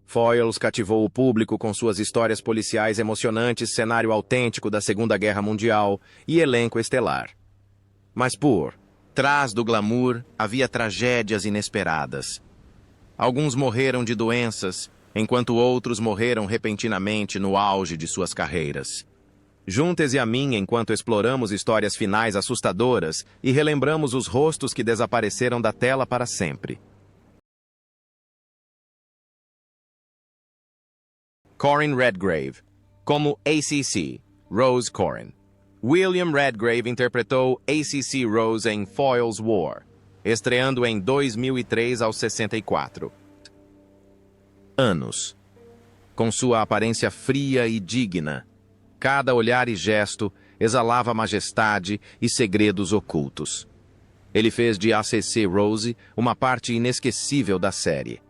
Foyles cativou o público com suas histórias policiais emocionantes, cenário autêntico da Segunda Guerra Mundial e elenco estelar. Mas por trás do glamour havia tragédias inesperadas. Alguns morreram de doenças, enquanto outros morreram repentinamente no auge de suas carreiras. Junte-se a mim enquanto exploramos histórias finais assustadoras e relembramos os rostos que desapareceram da tela para sempre. Corinne Redgrave, como ACC, Rose Corrin. William Redgrave interpretou ACC Rose em Foyle's War, estreando em 2003 aos 64 anos. Com sua aparência fria e digna, cada olhar e gesto exalava majestade e segredos ocultos. Ele fez de ACC Rose uma parte inesquecível da série.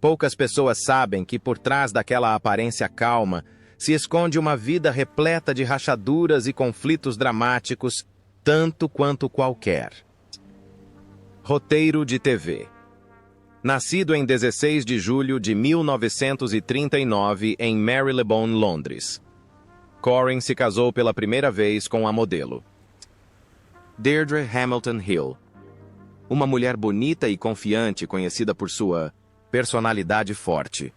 Poucas pessoas sabem que por trás daquela aparência calma se esconde uma vida repleta de rachaduras e conflitos dramáticos, tanto quanto qualquer. Roteiro de TV. Nascido em 16 de julho de 1939 em Marylebone, Londres. Corrin se casou pela primeira vez com a modelo Deirdre Hamilton Hill, uma mulher bonita e confiante conhecida por sua personalidade forte.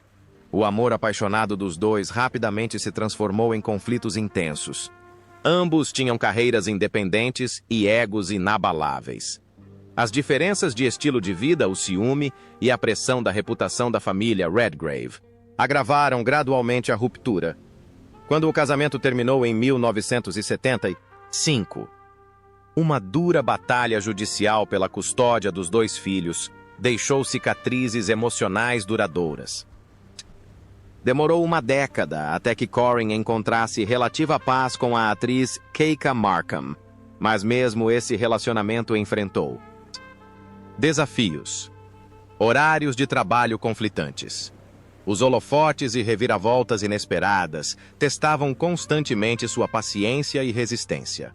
O amor apaixonado dos dois rapidamente se transformou em conflitos intensos. Ambos tinham carreiras independentes e egos inabaláveis. As diferenças de estilo de vida, o ciúme e a pressão da reputação da família Redgrave agravaram gradualmente a ruptura. Quando o casamento terminou em 1975, uma dura batalha judicial pela custódia dos dois filhos deixou cicatrizes emocionais duradouras. Demorou uma década até que Corrin encontrasse relativa paz com a atriz Keika Markham, mas mesmo esse relacionamento enfrentou desafios, horários de trabalho conflitantes. Os holofotes e reviravoltas inesperadas testavam constantemente sua paciência e resistência.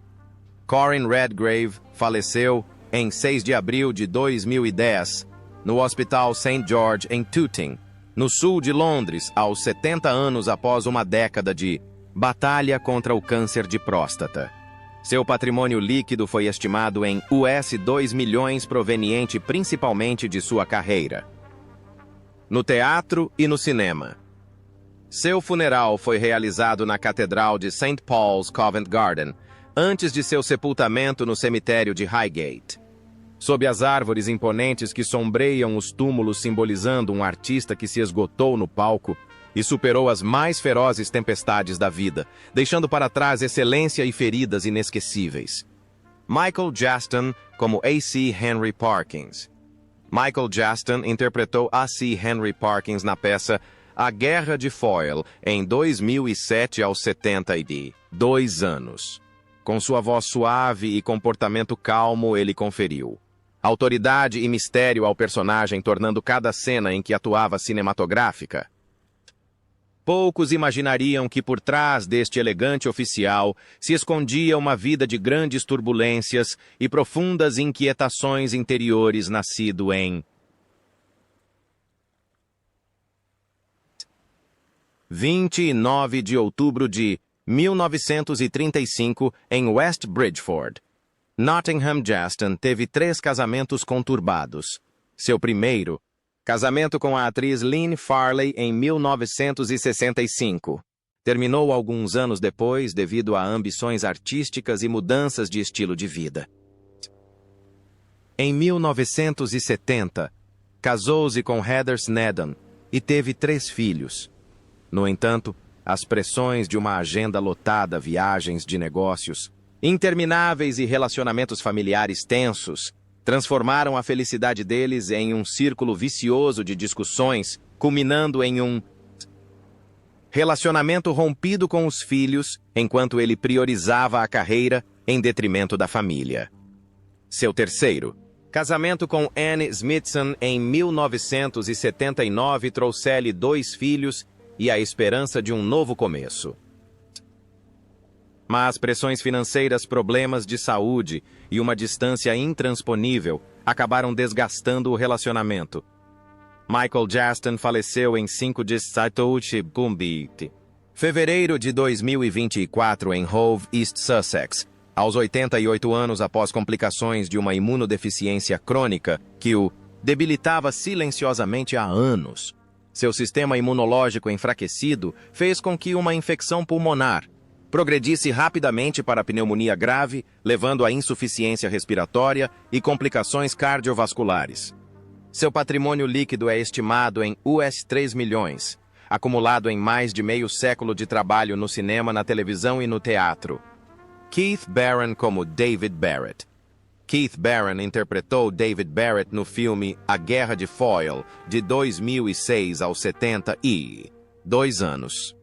Corinne Redgrave faleceu em 6 de abril de 2010, no Hospital St. George em Tooting, no sul de Londres, aos 70 anos após uma década de batalha contra o câncer de próstata. Seu patrimônio líquido foi estimado em US 2 milhões, proveniente principalmente de sua carreira no teatro e no cinema. Seu funeral foi realizado na Catedral de St. Paul's, Covent Garden, antes de seu sepultamento no cemitério de Highgate. Sob as árvores imponentes que sombreiam os túmulos, simbolizando um artista que se esgotou no palco e superou as mais ferozes tempestades da vida, deixando para trás excelência e feridas inesquecíveis. Michael Jaston como A.C. Henry Parkins. Michael Jaston interpretou A.C. Henry Parkins na peça A Guerra de Foyle, em 2007 aos 72 anos. Com sua voz suave e comportamento calmo, ele conferiu autoridade e mistério ao personagem, tornando cada cena em que atuava cinematográfica. Poucos imaginariam que por trás deste elegante oficial se escondia uma vida de grandes turbulências e profundas inquietações interiores, nascido em 29 de outubro de 1935, em West Bridgford, Nottingham. Jaston teve 3 casamentos conturbados. Seu primeiro, casamento com a atriz Lynn Farley em 1965. Terminou alguns anos depois devido a ambições artísticas e mudanças de estilo de vida. Em 1970, casou-se com Heather Snedden e teve 3 filhos. No entanto, as pressões de uma agenda lotada, viagens de negócios intermináveis e relacionamentos familiares tensos transformaram a felicidade deles em um círculo vicioso de discussões, culminando em um relacionamento rompido com os filhos, enquanto ele priorizava a carreira em detrimento da família. Seu terceiro, casamento com Anne Smithson em 1979, trouxe-lhe 2 filhos e a esperança de um novo começo. Mas pressões financeiras, problemas de saúde e uma distância intransponível acabaram desgastando o relacionamento. Michael Jackson faleceu em 5 de fevereiro de 2024 em Hove, East Sussex, aos 88 anos após complicações de uma imunodeficiência crônica que o debilitava silenciosamente há anos. Seu sistema imunológico enfraquecido fez com que uma infecção pulmonar progredisse rapidamente para a pneumonia grave, levando à insuficiência respiratória e complicações cardiovasculares. Seu patrimônio líquido é estimado em US 3 milhões, acumulado em mais de meio século de trabalho no cinema, na televisão e no teatro. Keith Barron como David Barrett. Keith Barron interpretou David Barrett no filme A Guerra de Foyle, de 2006 aos 72 anos.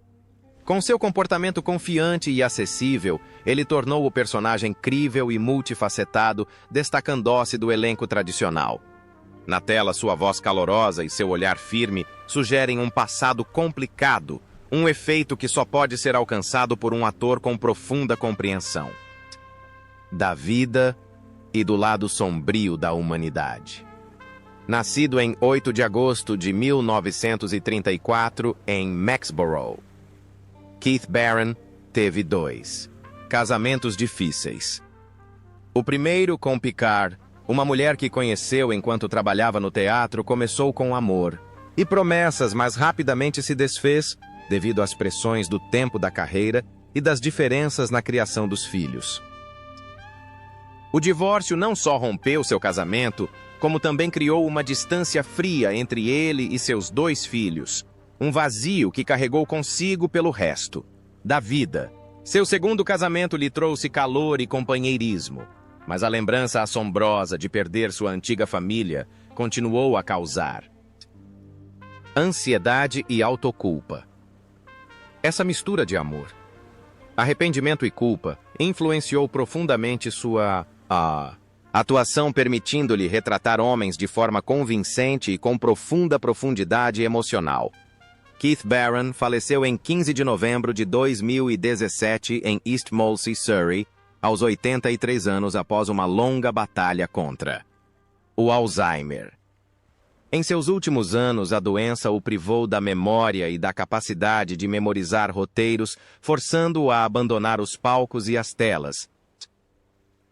Com seu comportamento confiante e acessível, ele tornou o personagem crível e multifacetado, destacando-se do elenco tradicional. Na tela, sua voz calorosa e seu olhar firme sugerem um passado complicado, um efeito que só pode ser alcançado por um ator com profunda compreensão da vida e do lado sombrio da humanidade. Nascido em 8 de agosto de 1934 em Mexborough, Keith Barron teve 2 casamentos difíceis. O primeiro com Picard, uma mulher que conheceu enquanto trabalhava no teatro, começou com amor e promessas, mas rapidamente se desfez devido às pressões do tempo da carreira e das diferenças na criação dos filhos. O divórcio não só rompeu seu casamento, como também criou uma distância fria entre ele e seus 2 filhos, um vazio que carregou consigo pelo resto da vida. Seu segundo casamento lhe trouxe calor e companheirismo, mas a lembrança assombrosa de perder sua antiga família continuou a causar ansiedade e autoculpa. Essa mistura de amor, arrependimento e culpa influenciou profundamente sua atuação, permitindo-lhe retratar homens de forma convincente e com profunda profundidade emocional. Keith Barron faleceu em 15 de novembro de 2017 em East Molesey, Surrey, aos 83 anos após uma longa batalha contra o Alzheimer. Em seus últimos anos, a doença o privou da memória e da capacidade de memorizar roteiros, forçando-o a abandonar os palcos e as telas,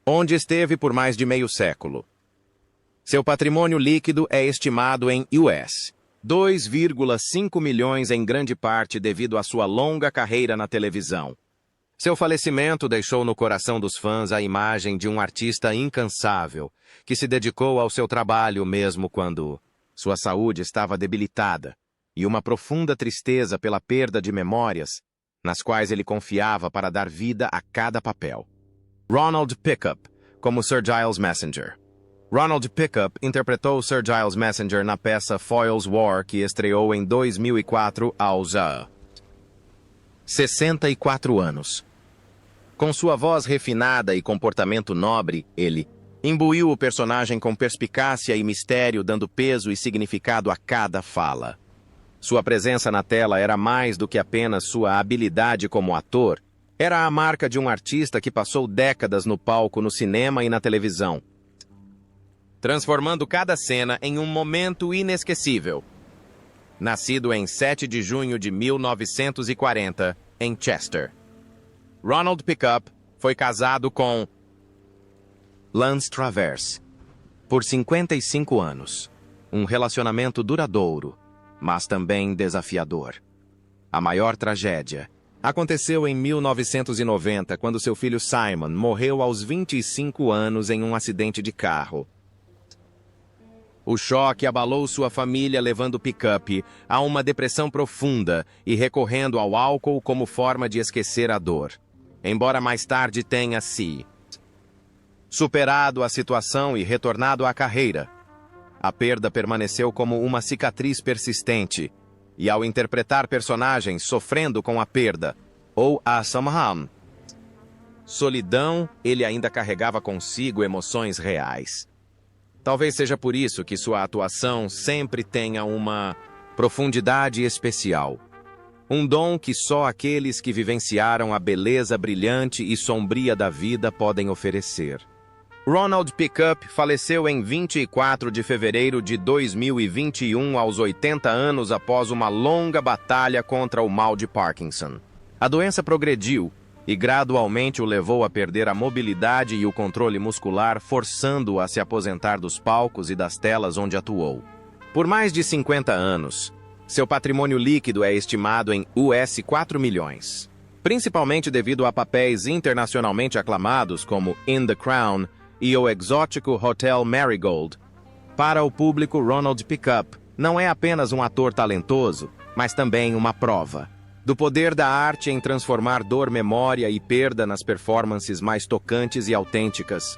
onde esteve por mais de meio século. Seu patrimônio líquido é estimado em US 2,5 milhões, em grande parte devido à sua longa carreira na televisão. Seu falecimento deixou no coração dos fãs a imagem de um artista incansável, que se dedicou ao seu trabalho mesmo quando sua saúde estava debilitada, e uma profunda tristeza pela perda de memórias, nas quais ele confiava para dar vida a cada papel. Ronald Pickup, como Sir Giles Messenger. Ronald Pickup interpretou Sir Giles Messenger na peça Foyle's War, que estreou em 2004 aos 64 anos. Com sua voz refinada e comportamento nobre, ele imbuiu o personagem com perspicácia e mistério, dando peso e significado a cada fala. Sua presença na tela era mais do que apenas sua habilidade como ator, era a marca de um artista que passou décadas no palco, no cinema e na televisão, transformando cada cena em um momento inesquecível. Nascido em 7 de junho de 1940, em Chester, Ronald Pickup foi casado com Lance Travers por 55 anos. Um relacionamento duradouro, mas também desafiador. A maior tragédia aconteceu em 1990, quando seu filho Simon morreu aos 25 anos em um acidente de carro. O choque abalou sua família, levando Pickup a uma depressão profunda e recorrendo ao álcool como forma de esquecer a dor. Embora mais tarde tenha superado a situação e retornado à carreira, a perda permaneceu como uma cicatriz persistente, e ao interpretar personagens sofrendo com a perda ou a solidão, ele ainda carregava consigo emoções reais. Talvez seja por isso que sua atuação sempre tenha uma profundidade especial. Um dom que só aqueles que vivenciaram a beleza brilhante e sombria da vida podem oferecer. Ronald Pickup faleceu em 24 de fevereiro de 2021 aos 80 anos após uma longa batalha contra o mal de Parkinson. A doença progrediu e gradualmente o levou a perder a mobilidade e o controle muscular, forçando-o a se aposentar dos palcos e das telas onde atuou. Por mais de 50 anos, seu patrimônio líquido é estimado em US 4 milhões, principalmente devido a papéis internacionalmente aclamados como In the Crown e o exótico Hotel Marigold. Para o público, Ronald Pickup não é apenas um ator talentoso, mas também uma prova do poder da arte em transformar dor, memória e perda nas performances mais tocantes e autênticas.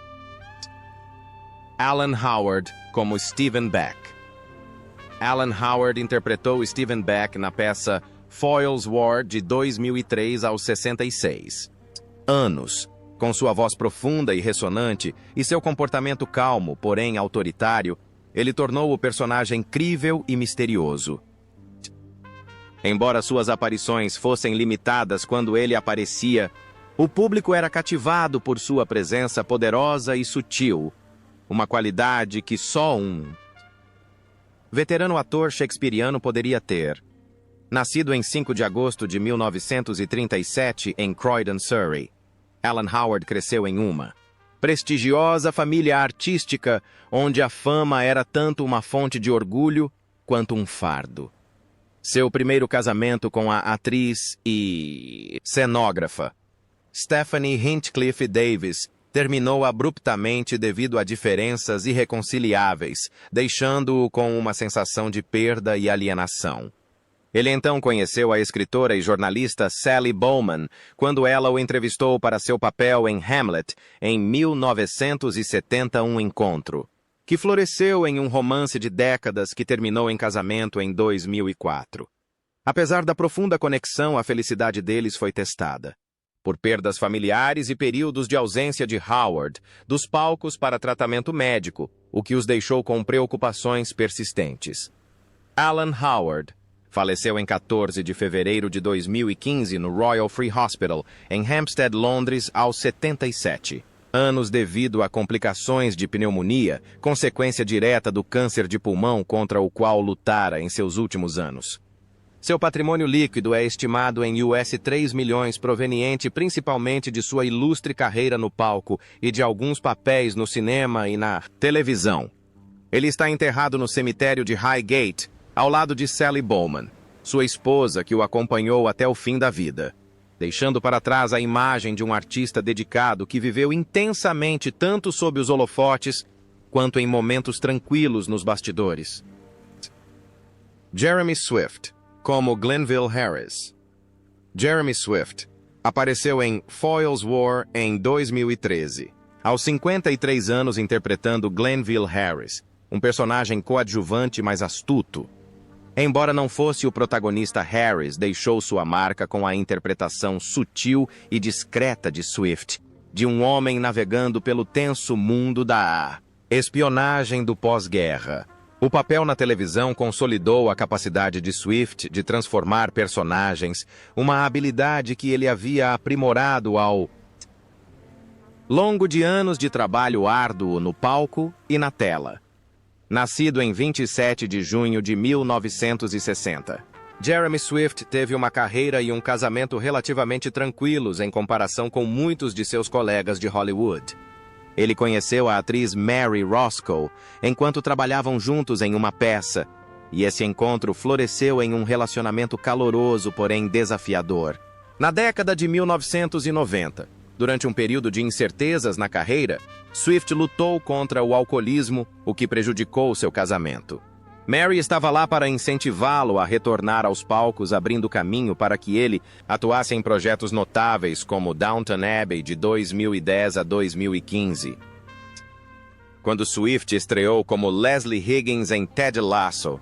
Alan Howard como Stephen Beck. Alan Howard interpretou Stephen Beck na peça Foyle's War de 2003 aos 66 anos. Com sua voz profunda e ressonante e seu comportamento calmo, porém autoritário, ele tornou o personagem crível e misterioso. Embora suas aparições fossem limitadas quando ele aparecia, o público era cativado por sua presença poderosa e sutil, uma qualidade que só um veterano ator shakespeariano poderia ter. Nascido em 5 de agosto de 1937 em Croydon, Surrey, Alan Howard cresceu em uma prestigiosa família artística onde a fama era tanto uma fonte de orgulho quanto um fardo. Seu primeiro casamento com a atriz e cenógrafa Stephanie Hinchcliffe Davis terminou abruptamente devido a diferenças irreconciliáveis, deixando-o com uma sensação de perda e alienação. Ele então conheceu a escritora e jornalista Sally Bowman quando ela o entrevistou para seu papel em Hamlet em 1970, um encontro que floresceu em um romance de décadas que terminou em casamento em 2004. Apesar da profunda conexão, a felicidade deles foi testada por perdas familiares e períodos de ausência de Howard dos palcos para tratamento médico, o que os deixou com preocupações persistentes. Alan Howard faleceu em 14 de fevereiro de 2015 no Royal Free Hospital, em Hampstead, Londres, aos 77 anos devido a complicações de pneumonia, consequência direta do câncer de pulmão contra o qual lutara em seus últimos anos. Seu patrimônio líquido é estimado em US 3 milhões, proveniente principalmente de sua ilustre carreira no palco e de alguns papéis no cinema e na televisão. Ele está enterrado no cemitério de Highgate, ao lado de Sally Bowman, sua esposa que o acompanhou até o fim da vida, deixando para trás a imagem de um artista dedicado que viveu intensamente tanto sob os holofotes quanto em momentos tranquilos nos bastidores. Jeremy Swift como Glenville Harris. Jeremy Swift apareceu em Foyle's War em 2013, aos 53 anos interpretando Glenville Harris, um personagem coadjuvante mais astuto. Embora não fosse o protagonista, Harris deixou sua marca com a interpretação sutil e discreta de Swift, de um homem navegando pelo tenso mundo da espionagem do pós-guerra. O papel na televisão consolidou a capacidade de Swift de transformar personagens, uma habilidade que ele havia aprimorado ao longo de anos de trabalho árduo no palco e na tela. Nascido em 27 de junho de 1960, Jeremy Swift teve uma carreira e um casamento relativamente tranquilos em comparação com muitos de seus colegas de Hollywood. Ele conheceu a atriz Mary Roscoe enquanto trabalhavam juntos em uma peça, e esse encontro floresceu em um relacionamento caloroso, porém desafiador. Na década de 1990, durante um período de incertezas na carreira, Swift lutou contra o alcoolismo, o que prejudicou seu casamento. Mary estava lá para incentivá-lo a retornar aos palcos, abrindo caminho para que ele atuasse em projetos notáveis como Downton Abbey de 2010 a 2015. Quando Swift estreou como Leslie Higgins em Ted Lasso,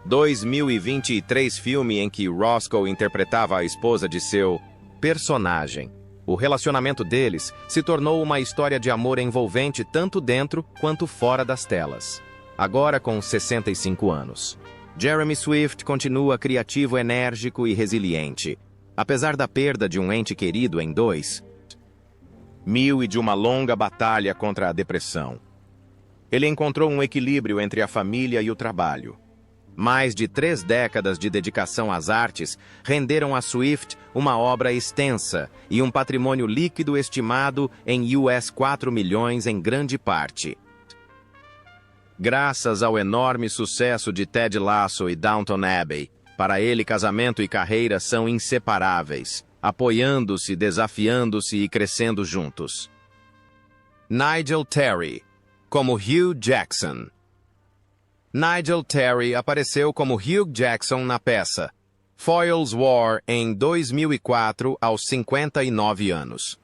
2023 filme em que Roscoe interpretava a esposa de seu personagem. O relacionamento deles se tornou uma história de amor envolvente tanto dentro quanto fora das telas. Agora com 65 anos, Jeremy Swift continua criativo, enérgico e resiliente. Apesar da perda de um ente querido em e de uma longa batalha contra a depressão. Ele encontrou um equilíbrio entre a família e o trabalho. Mais de 3 décadas de dedicação às artes renderam a Swift uma obra extensa e um patrimônio líquido estimado em US$ 4 milhões em grande parte. Graças ao enorme sucesso de Ted Lasso e Downton Abbey, para ele casamento e carreira são inseparáveis, apoiando-se, desafiando-se e crescendo juntos. Nigel Terry, como Hugh Jackson. Nigel Terry apareceu como Hugh Jackson na peça Foyle's War em 2004 aos 59 anos.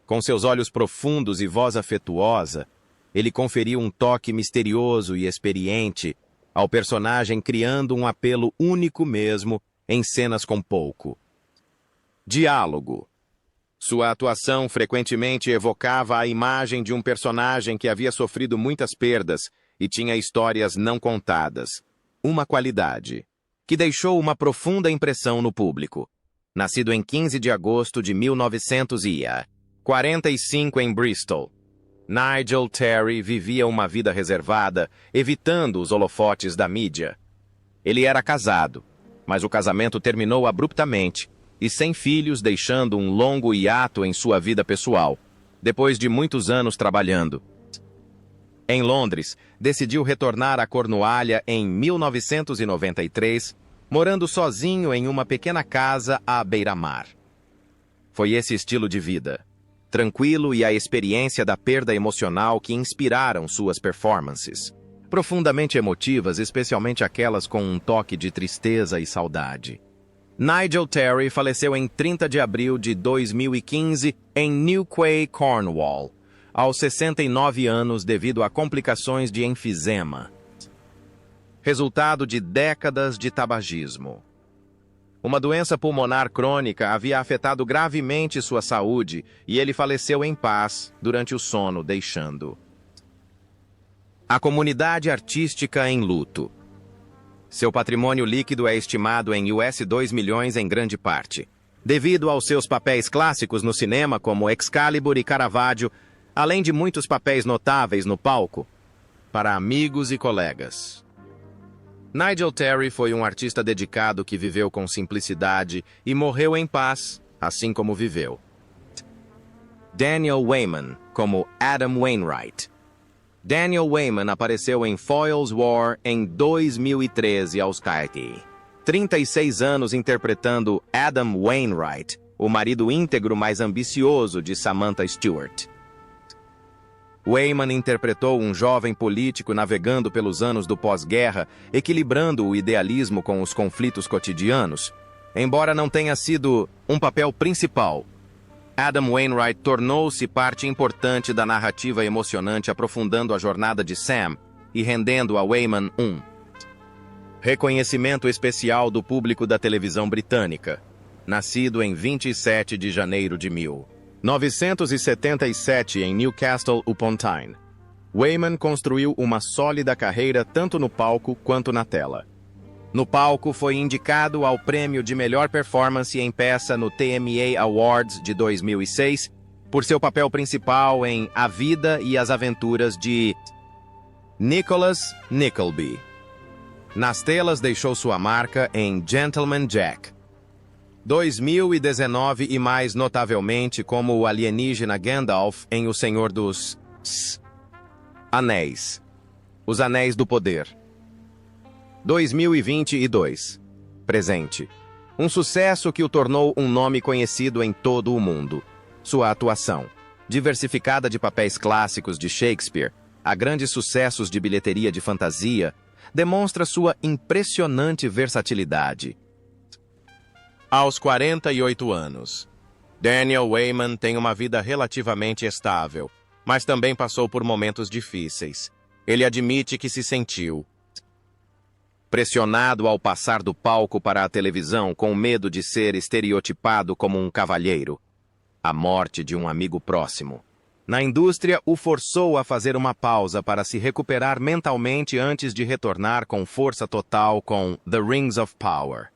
Com seus olhos profundos e voz afetuosa, ele conferiu um toque misterioso e experiente ao personagem, criando um apelo único mesmo em cenas com pouco diálogo. Sua atuação frequentemente evocava a imagem de um personagem que havia sofrido muitas perdas e tinha histórias não contadas, uma qualidade que deixou uma profunda impressão no público. Nascido em 15 de agosto de 1945 em Bristol, Nigel Terry vivia uma vida reservada, evitando os holofotes da mídia. Ele era casado, mas o casamento terminou abruptamente e sem filhos, deixando um longo hiato em sua vida pessoal, depois de muitos anos trabalhando. Em Londres, decidiu retornar a Cornualha em 1993, morando sozinho em uma pequena casa à beira-mar. Foi esse estilo de vida, tranquilo, e a experiência da perda emocional que inspiraram suas performances, profundamente emotivas, especialmente aquelas com um toque de tristeza e saudade. Nigel Terry faleceu em 30 de abril de 2015 em Newquay, Cornwall, aos 69 anos devido a complicações de enfisema, resultado de décadas de tabagismo. Uma doença pulmonar crônica havia afetado gravemente sua saúde e ele faleceu em paz durante o sono, deixando a comunidade artística em luto. Seu patrimônio líquido é estimado em US$ 2 milhões em grande parte, devido aos seus papéis clássicos no cinema como Excalibur e Caravaggio, além de muitos papéis notáveis no palco, para amigos e colegas. Nigel Terry foi um artista dedicado que viveu com simplicidade e morreu em paz, assim como viveu. Daniel Weyman, como Adam Wainwright. Daniel Weyman apareceu em Foyle's War em 2013 aos 36 anos interpretando Adam Wainwright, o marido íntegro mais ambicioso de Samantha Stewart. Weyman interpretou um jovem político navegando pelos anos do pós-guerra, equilibrando o idealismo com os conflitos cotidianos. Embora não tenha sido um papel principal, Adam Wainwright tornou-se parte importante da narrativa emocionante, aprofundando a jornada de Sam e rendendo a Weyman um reconhecimento especial do público da televisão britânica. Nascido em 27 de janeiro de 1977 em Newcastle upon Tyne, Weyman construiu uma sólida carreira tanto no palco quanto na tela. No palco, foi indicado ao prêmio de melhor performance em peça no TMA Awards de 2006 por seu papel principal em A Vida e as Aventuras de Nicholas Nickleby. Nas telas, deixou sua marca em Gentleman Jack, 2019 e mais notavelmente como o alienígena Gandalf em O Senhor dos Anéis, Os Anéis do Poder. 2022. Presente. Um sucesso que o tornou um nome conhecido em todo o mundo. Sua atuação, diversificada de papéis clássicos de Shakespeare a grandes sucessos de bilheteria de fantasia, demonstra sua impressionante versatilidade. Aos 48 anos, Daniel Weyman tem uma vida relativamente estável, mas também passou por momentos difíceis. Ele admite que se sentiu pressionado ao passar do palco para a televisão com medo de ser estereotipado como um cavalheiro. A morte de um amigo próximo na indústria o forçou a fazer uma pausa para se recuperar mentalmente antes de retornar com força total com The Rings of Power.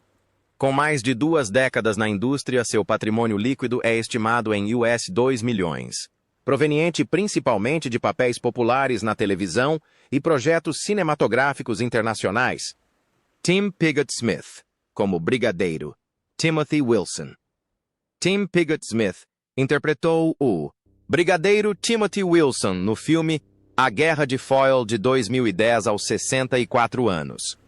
Com mais de 2 décadas na indústria, seu patrimônio líquido é estimado em US$ 2 milhões. proveniente principalmente de papéis populares na televisão e projetos cinematográficos internacionais. Tim Pigott-Smith, como Brigadeiro, Timothy Wilson. Tim Pigott-Smith interpretou o Brigadeiro Timothy Wilson no filme A Guerra de Foyle de 2010 aos 64 anos.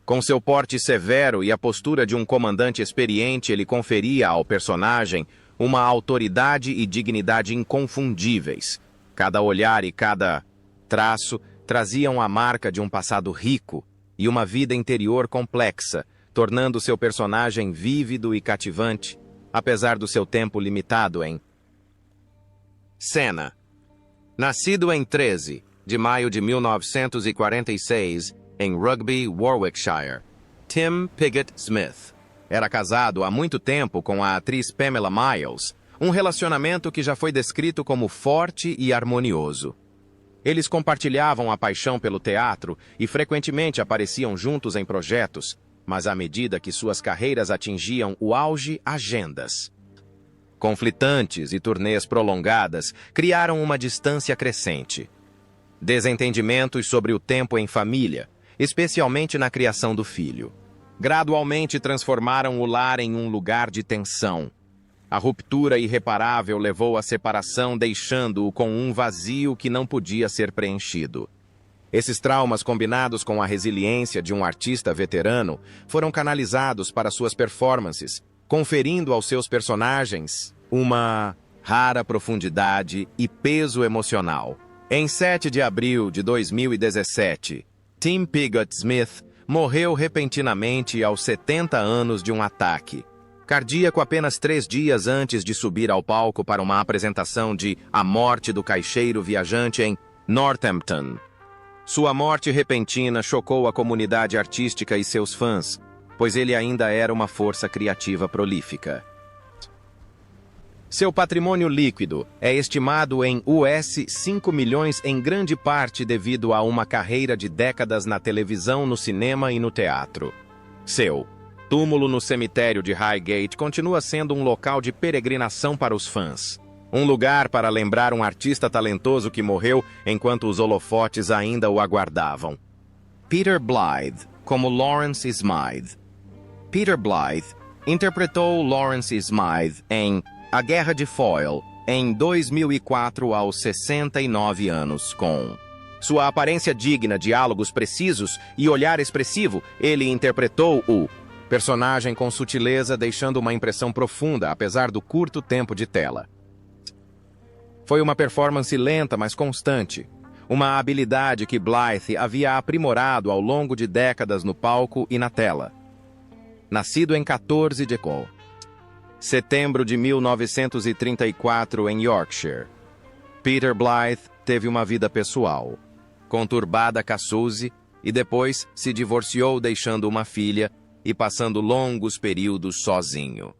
Com seu porte severo e a postura de um comandante experiente, ele conferia ao personagem uma autoridade e dignidade inconfundíveis. Cada olhar e cada traço traziam a marca de um passado rico e uma vida interior complexa, tornando seu personagem vívido e cativante, apesar do seu tempo limitado em cena. Nascido em 13 de maio de 1946, em Rugby, Warwickshire, Tim Pigott-Smith era casado há muito tempo com a atriz Pamela Miles, um relacionamento que já foi descrito como forte e harmonioso. Eles compartilhavam a paixão pelo teatro e frequentemente apareciam juntos em projetos, mas à medida que suas carreiras atingiam o auge, agendas conflitantes e turnês prolongadas criaram uma distância crescente. Desentendimentos sobre o tempo em família, especialmente na criação do filho, gradualmente transformaram o lar em um lugar de tensão. A ruptura irreparável levou à separação, deixando-o com um vazio que não podia ser preenchido. Esses traumas, combinados com a resiliência de um artista veterano, foram canalizados para suas performances, conferindo aos seus personagens uma rara profundidade e peso emocional. Em 7 de abril de 2017, Tim Pigott-Smith morreu repentinamente aos 70 anos de um ataque cardíaco apenas 3 dias antes de subir ao palco para uma apresentação de A Morte do Caixeiro Viajante em Northampton. Sua morte repentina chocou a comunidade artística e seus fãs, pois ele ainda era uma força criativa prolífica. Seu patrimônio líquido é estimado em US 5 milhões, em grande parte devido a uma carreira de décadas na televisão, no cinema e no teatro. Seu túmulo no cemitério de Highgate continua sendo um local de peregrinação para os fãs. Um lugar para lembrar um artista talentoso que morreu enquanto os holofotes ainda o aguardavam. Peter Blythe, como Lawrence Smythe. Peter Blythe interpretou Lawrence Smythe em A Guerra de Foyle em 2004 aos 69 anos, com sua aparência digna, diálogos precisos e olhar expressivo. Ele interpretou o personagem com sutileza, deixando uma impressão profunda, apesar do curto tempo de tela. Foi uma performance lenta, mas constante. Uma habilidade que Blythe havia aprimorado ao longo de décadas no palco e na tela. Nascido em 14 de setembro de 1934 em Yorkshire, Peter Blythe teve uma vida pessoal conturbada com Suzy e depois se divorciou, deixando uma filha e passando longos períodos sozinho.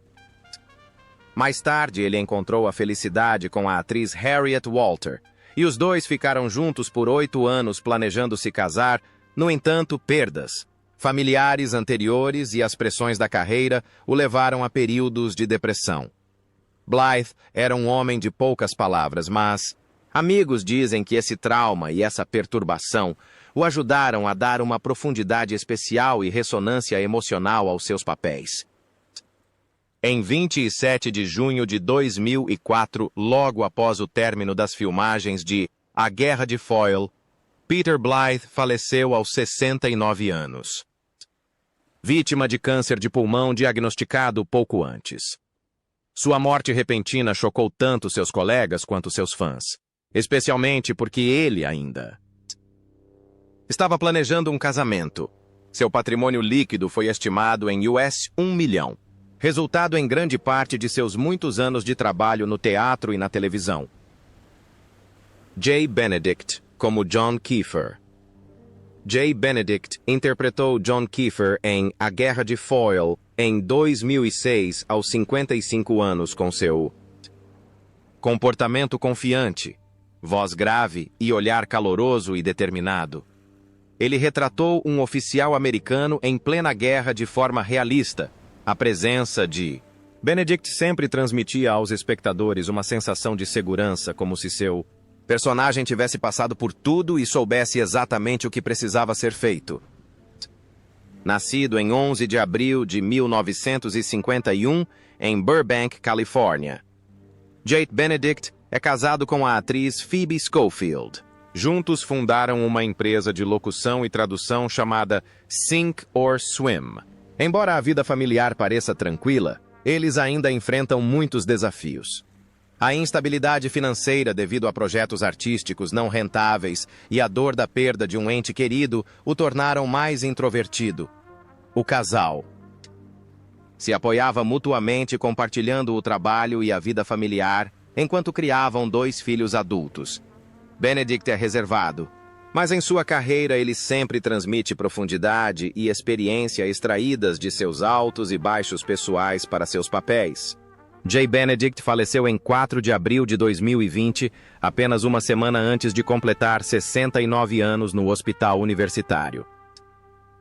Mais tarde, ele encontrou a felicidade com a atriz Harriet Walter, e os dois ficaram juntos por 8 anos planejando se casar. No entanto, perdas familiares anteriores e as pressões da carreira o levaram a períodos de depressão. Blythe era um homem de poucas palavras, mas amigos dizem que esse trauma e essa perturbação o ajudaram a dar uma profundidade especial e ressonância emocional aos seus papéis. Em 27 de junho de 2004, logo após o término das filmagens de A Guerra de Foyle, Peter Blythe faleceu aos 69 anos, vítima de câncer de pulmão diagnosticado pouco antes. Sua morte repentina chocou tanto seus colegas quanto seus fãs, especialmente porque ele ainda estava planejando um casamento. Seu patrimônio líquido foi estimado em US 1 milhão, resultado em grande parte de seus muitos anos de trabalho no teatro e na televisão. Jay Benedict, como John Kiefer. Jay Benedict interpretou John Kiefer em A Guerra de Foyle em 2006 aos 55 anos, com seu comportamento confiante, voz grave e olhar caloroso e determinado. Ele retratou um oficial americano em plena guerra de forma realista, a presença de Benedict sempre transmitia aos espectadores uma sensação de segurança, como se seu personagem tivesse passado por tudo e soubesse exatamente o que precisava ser feito. Nascido em 11 de abril de 1951, em Burbank, Califórnia. Jake Benedict é casado com a atriz Phoebe Schofield. Juntos fundaram uma empresa de locução e tradução chamada Sink or Swim. Embora a vida familiar pareça tranquila, eles ainda enfrentam muitos desafios. A instabilidade financeira devido a projetos artísticos não rentáveis e a dor da perda de um ente querido o tornaram mais introvertido. O casal se apoiava mutuamente, compartilhando o trabalho e a vida familiar, enquanto criavam 2 filhos adultos. Benedict é reservado, mas em sua carreira ele sempre transmite profundidade e experiência extraídas de seus altos e baixos pessoais para seus papéis. Jay Benedict faleceu em 4 de abril de 2020, apenas uma semana antes de completar 69 anos no Hospital Universitário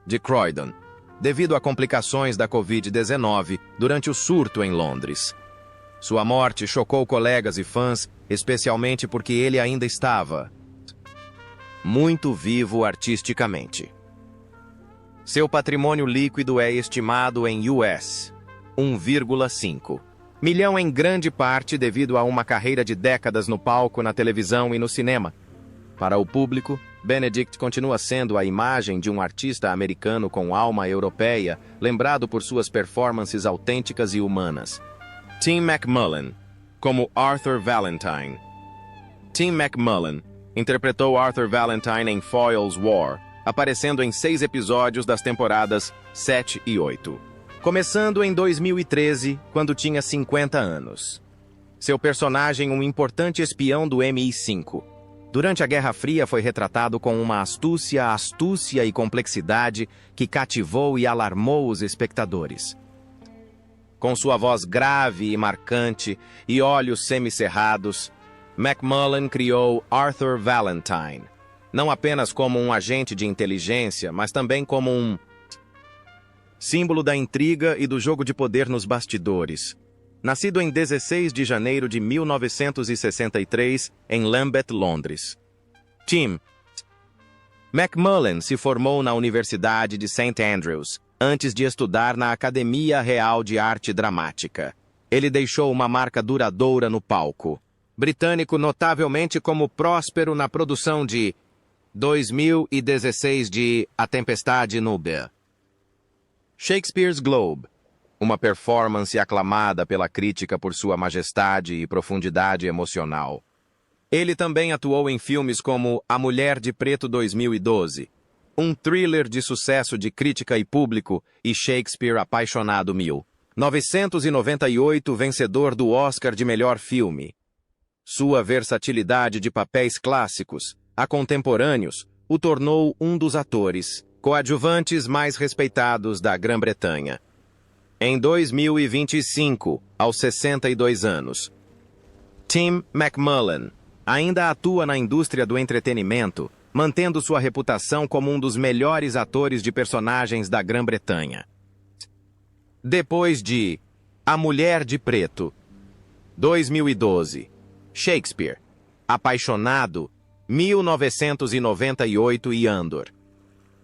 de Croydon, devido a complicações da Covid-19 durante o surto em Londres. Sua morte chocou colegas e fãs, especialmente porque ele ainda estava muito vivo artisticamente. Seu patrimônio líquido é estimado em US 1,5 milhão, em grande parte devido a uma carreira de décadas no palco, na televisão e no cinema. Para o público, Benedict continua sendo a imagem de um artista americano com alma europeia, lembrado por suas performances autênticas e humanas. Tim McMullen, como Arthur Valentine. Tim McMullen interpretou Arthur Valentine em Foyle's War, aparecendo em 6 episódios das temporadas 7 e 8. Começando em 2013, quando tinha 50 anos. Seu personagem, um importante espião do MI5. Durante a Guerra Fria, foi retratado com uma astúcia e complexidade que cativou e alarmou os espectadores. Com sua voz grave e marcante e olhos semicerrados, McMullen criou Arthur Valentine, não apenas como um agente de inteligência, mas também como um símbolo da intriga e do jogo de poder nos bastidores. Nascido em 16 de janeiro de 1963, em Lambeth, Londres. Tim McMullen se formou na Universidade de St. Andrews, antes de estudar na Academia Real de Arte Dramática. Ele deixou uma marca duradoura no palco britânico, notavelmente como próspero na produção de 2016 de A Tempestade no Nubia. Shakespeare's Globe, uma performance aclamada pela crítica por sua majestade e profundidade emocional. Ele também atuou em filmes como A Mulher de Preto 2012, um thriller de sucesso de crítica e público, e Shakespeare Apaixonado 1998, vencedor do Oscar de melhor filme. Sua versatilidade de papéis clássicos a contemporâneos o tornou um dos atores coadjuvantes mais respeitados da Grã-Bretanha. Em 2025, aos 62 anos, Tim McMullen ainda atua na indústria do entretenimento, mantendo sua reputação como um dos melhores atores de personagens da Grã-Bretanha. Depois de A Mulher de Preto, 2012, Shakespeare, Apaixonado, 1998 e Andor,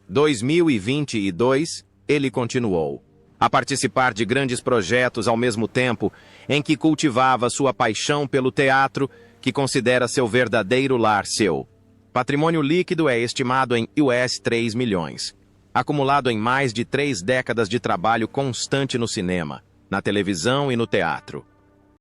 2022, ele continuou a participar de grandes projetos ao mesmo tempo em que cultivava sua paixão pelo teatro, que considera seu verdadeiro lar. Seu patrimônio líquido é estimado em US 3 milhões, acumulado em mais de 3 décadas de trabalho constante no cinema, na televisão e no teatro.